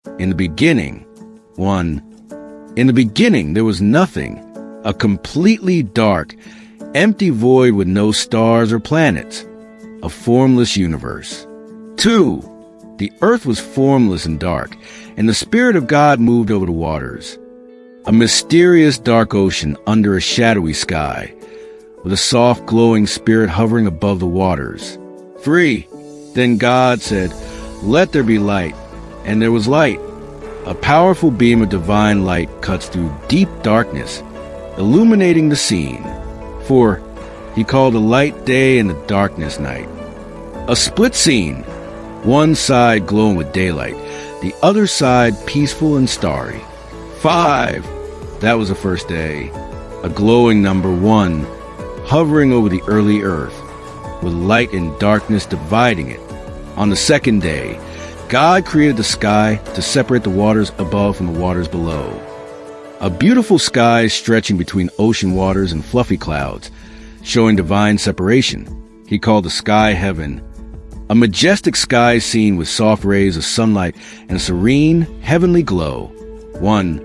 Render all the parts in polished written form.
In the beginning, 1. In the beginning there was nothing, a completely dark, empty void with no stars or planets, a formless universe. 2. The earth was formless and dark, and the Spirit of God moved over the waters. A mysterious dark ocean under a shadowy sky, with a soft glowing spirit hovering above the waters. 3. Then God said, "Let there be light," and there was light. A powerful beam of divine light cuts through deep darkness, illuminating the scene. 4. He called the light day and the darkness night. A split scene, one side glowing with daylight, the other side peaceful and starry. 5. That was the first day, a glowing number 1, hovering over the early earth, with light and darkness dividing it. On the second day, God created the sky to separate the waters above from the waters below. A beautiful sky stretching between ocean waters and fluffy clouds, showing divine separation. He called the sky heaven. A majestic sky seen with soft rays of sunlight and a serene, heavenly glow. 1.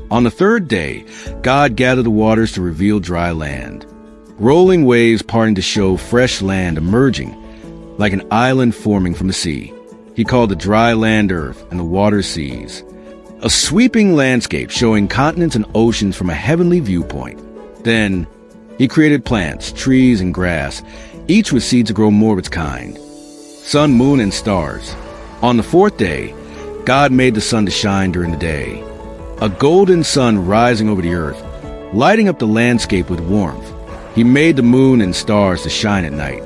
On the third day, God gathered the waters to reveal dry land. Rolling waves parting to show fresh land emerging, like an island forming from the sea. He called the dry land earth and the water seas. A sweeping landscape showing continents and oceans from a heavenly viewpoint. Then, he created plants, trees, and grass, each with seeds to grow more of its kind. Sun, moon, and stars. On the fourth day, God made the sun to shine during the day. A golden sun rising over the earth, lighting up the landscape with warmth. He made the moon and stars to shine at night.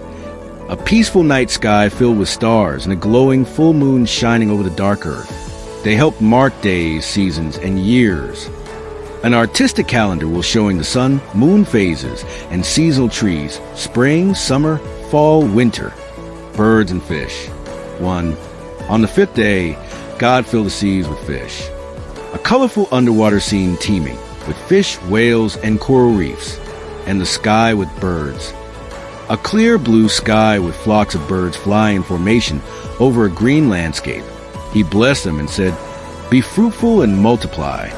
A peaceful night sky filled with stars and a glowing full moon shining over the dark earth. They helped mark days, seasons, and years. An artistic calendar will showing the sun, moon phases, and seasonal trees, spring, summer, fall, winter, birds and fish. 1. On the fifth day, God filled the seas with fish. A colorful underwater scene teeming with fish, whales, and coral reefs, and the sky with birds. A clear blue sky with flocks of birds flying in formation over a green landscape. He blessed them and said, "Be fruitful and multiply."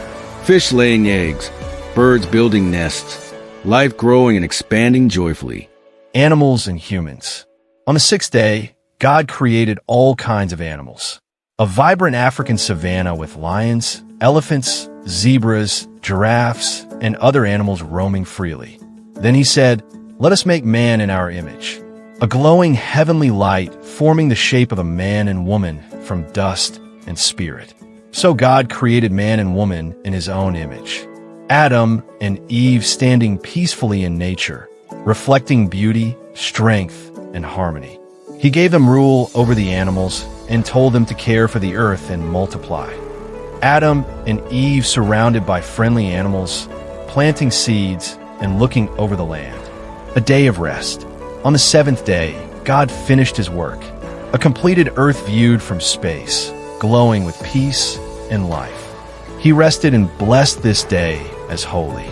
Fish laying eggs, birds building nests, life growing and expanding joyfully. Animals and humans. On the sixth day, God created all kinds of animals. A vibrant African savanna with lions, elephants, zebras, giraffes, and other animals roaming freely. Then he said, "Let us make man in our image." A glowing heavenly light forming the shape of a man and woman from dust and spirit. So God created man and woman in his own image. Adam and Eve standing peacefully in nature, reflecting beauty, strength, and harmony. He gave them rule over the animals and told them to care for the earth and multiply. Adam and Eve surrounded by friendly animals, planting seeds and looking over the land. A day of rest. On the seventh day, God finished his work. A completed earth viewed from space, glowing with peace and life. He rested and blessed this day as holy.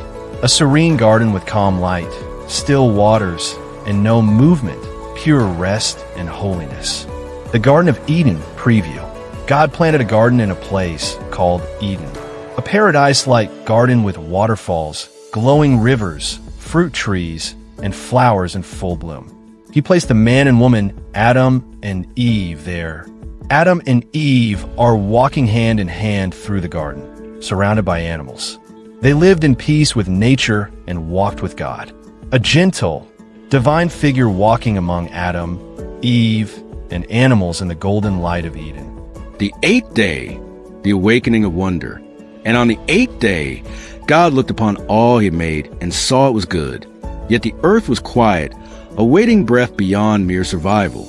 A serene garden with calm light, still waters, and no movement, pure rest and holiness. The Garden of Eden preview. God planted a garden in a place called Eden. A paradise-like garden with waterfalls, glowing rivers, fruit trees, and flowers in full bloom. He placed the man and woman, Adam and Eve, there. Adam and Eve are walking hand in hand through the garden, surrounded by animals. They lived in peace with nature and walked with God. A gentle, divine figure walking among Adam, Eve, and animals in the golden light of Eden. The eighth day, the awakening of wonder. And on the eighth day, God looked upon all he had made and saw it was good. Yet the earth was quiet, awaiting breath beyond mere survival.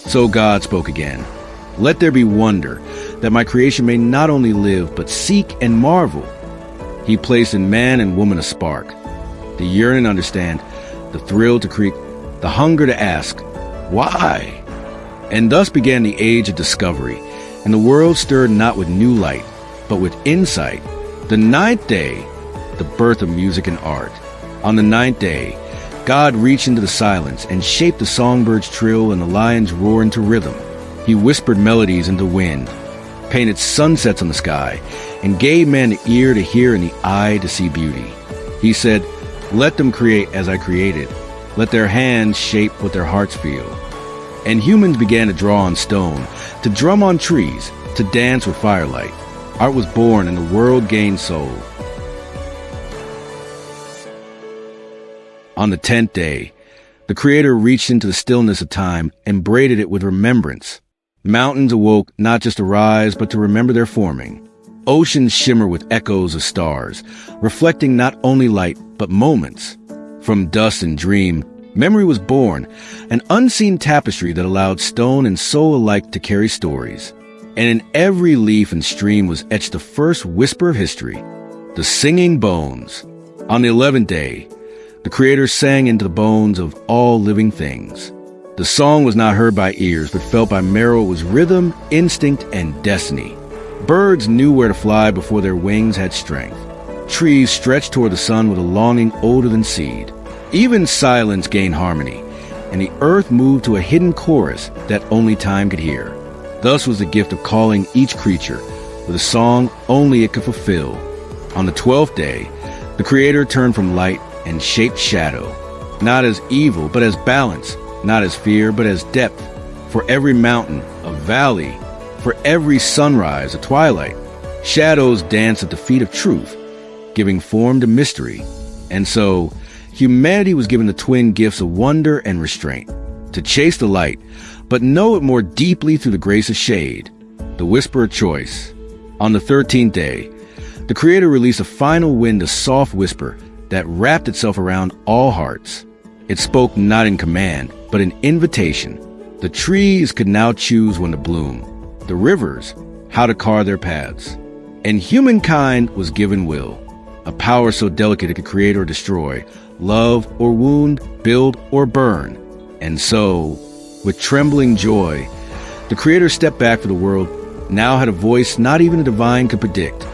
So God spoke again. "Let there be wonder, that my creation may not only live, but seek and marvel." He placed in man and woman a spark, the yearning to understand, the thrill to create, the hunger to ask, why? And thus began the age of discovery, and the world stirred not with new light, but with insight. The ninth day, the birth of music and art. On the ninth day, God reached into the silence and shaped the songbird's trill and the lion's roar into rhythm. He whispered melodies into wind, painted sunsets on the sky, and gave man the ear to hear and the eye to see beauty. He said, "Let them create as I created. Let their hands shape what their hearts feel." And humans began to draw on stone, to drum on trees, to dance with firelight. Art was born and the world gained soul. On the 10th day, the Creator reached into the stillness of time and braided it with remembrance. Mountains awoke not just to rise, but to remember their forming. Oceans shimmer with echoes of stars, reflecting not only light, but moments. From dust and dream, memory was born, an unseen tapestry that allowed stone and soul alike to carry stories. And in every leaf and stream was etched the first whisper of history, the singing bones. On the 11th day, the Creator sang into the bones of all living things. The song was not heard by ears, but felt by marrow. It was rhythm, instinct, and destiny. Birds knew where to fly before their wings had strength. Trees stretched toward the sun with a longing older than seed. Even silence gained harmony, and the earth moved to a hidden chorus that only time could hear. Thus was the gift of calling each creature with a song only it could fulfill. On the 12th day, the Creator turned from light and shaped shadow, not as evil, but as balance, not as fear, but as depth. For every mountain, a valley, for every sunrise, a twilight. Shadows dance at the feet of truth, giving form to mystery. And so, humanity was given the twin gifts of wonder and restraint, to chase the light, but know it more deeply through the grace of shade, the whisper of choice. On the 13th day, the Creator released a final wind, a soft whisper that wrapped itself around all hearts. It spoke not in command, but in invitation. The trees could now choose when to bloom, the rivers how to carve their paths. And humankind was given will, a power so delicate it could create or destroy, love or wound, build or burn. And so, with trembling joy, the Creator stepped back for the world now had a voice not even a divine could predict.